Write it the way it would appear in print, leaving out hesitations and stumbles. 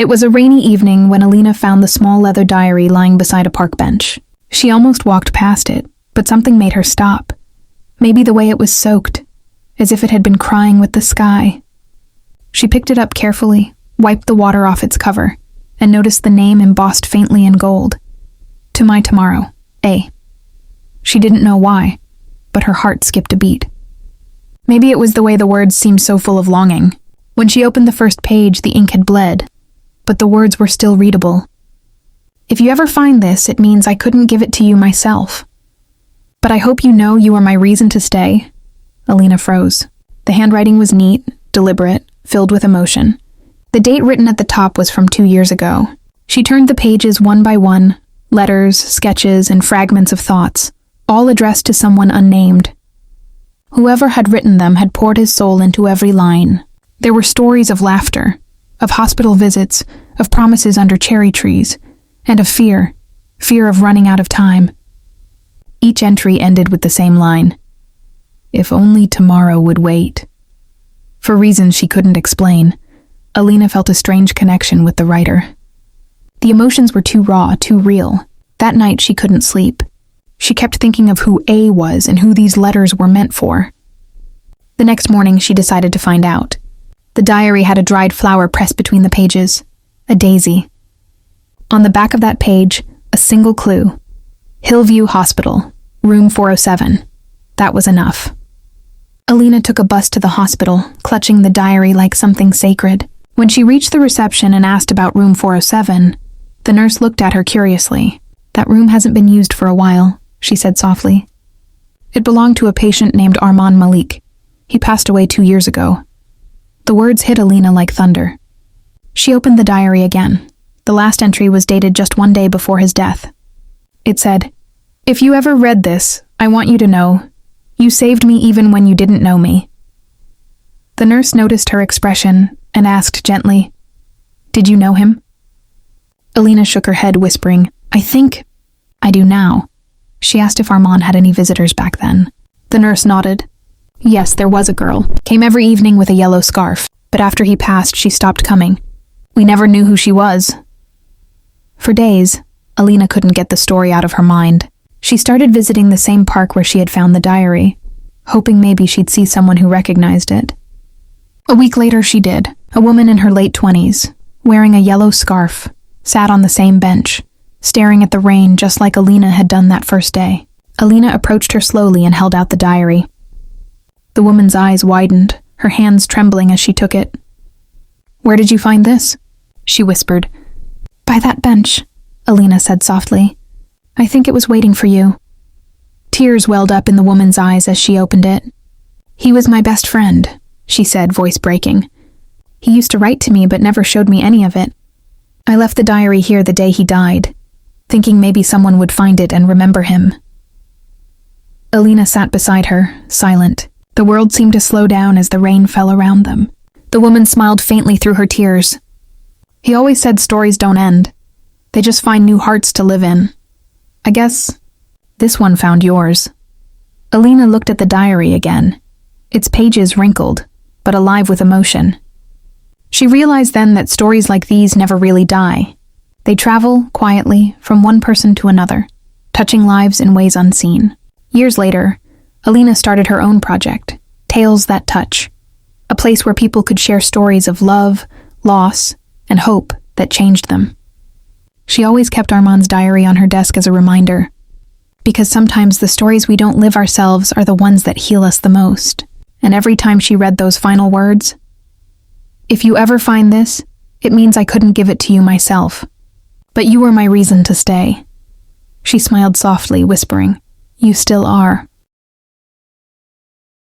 It was a rainy evening when Alina found the small leather diary lying beside a park bench. She almost walked past it, but something made her stop. Maybe the way it was soaked, as if it had been crying with the sky. She picked it up carefully, wiped the water off its cover, and noticed the name embossed faintly in gold. To my tomorrow, A. She didn't know why, but her heart skipped a beat. Maybe it was the way the words seemed so full of longing. When she opened the first page, the ink had bled, but the words were still readable. If you ever find this, it means I couldn't give it to you myself. But I hope you know you are my reason to stay. Alina froze. The handwriting was neat, deliberate, filled with emotion. The date written at the top was from 2 years ago. She turned the pages one by one, letters, sketches, and fragments of thoughts, all addressed to someone unnamed. Whoever had written them had poured his soul into every line. There were stories of laughter, of hospital visits, of promises under cherry trees, and of fear of running out of time. Each entry ended with the same line. If only tomorrow would wait. For reasons she couldn't explain, Alina felt a strange connection with the writer. The emotions were too raw, too real. That night she couldn't sleep. She kept thinking of who A was and who these letters were meant for. The next morning she decided to find out. The diary had a dried flower pressed between the pages, a daisy. On the back of that page, a single clue. Hillview Hospital, room 407. That was enough. Alina took a bus to the hospital, clutching the diary like something sacred. When she reached the reception and asked about room 407, the nurse looked at her curiously. That room hasn't been used for a while, she said softly. It belonged to a patient named Arman Malik. He passed away 2 years ago. The words hit Alina like thunder. She opened the diary again. The last entry was dated just 1 day before his death. It said, "If you ever read this, I want you to know, you saved me even when you didn't know me." The nurse noticed her expression and asked gently, "Did you know him?" Alina shook her head, whispering, "I think I do now." She asked if Arman had any visitors back then. The nurse nodded. Yes, there was a girl. Came every evening with a yellow scarf, but after he passed, she stopped coming. We never knew who she was. For days, Alina couldn't get the story out of her mind. She started visiting the same park where she had found the diary, hoping maybe she'd see someone who recognized it. A week later, she did. A woman in her late 20s, wearing a yellow scarf, sat on the same bench, staring at the rain just like Alina had done that first day. Alina approached her slowly and held out the diary. The woman's eyes widened, her hands trembling as she took it. "Where did you find this?" she whispered. "By that bench," Alina said softly. "I think it was waiting for you." Tears welled up in the woman's eyes as she opened it. "He was my best friend," she said, voice breaking. "He used to write to me but never showed me any of it. I left the diary here the day he died, thinking maybe someone would find it and remember him." Alina sat beside her, silent. The world seemed to slow down as the rain fell around them. The woman smiled faintly through her tears. "He always said stories don't end. They just find new hearts to live in. I guess this one found yours." Alina looked at the diary again, its pages wrinkled, but alive with emotion. She realized then that stories like these never really die. They travel, quietly, from one person to another, touching lives in ways unseen. Years later, Alina started her own project, Tales That Touch, a place where people could share stories of love, loss, and hope that changed them. She always kept Arman's diary on her desk as a reminder, because sometimes the stories we don't live ourselves are the ones that heal us the most. And every time she read those final words, "If you ever find this, it means I couldn't give it to you myself, but you were my reason to stay." She smiled softly, whispering, "You still are."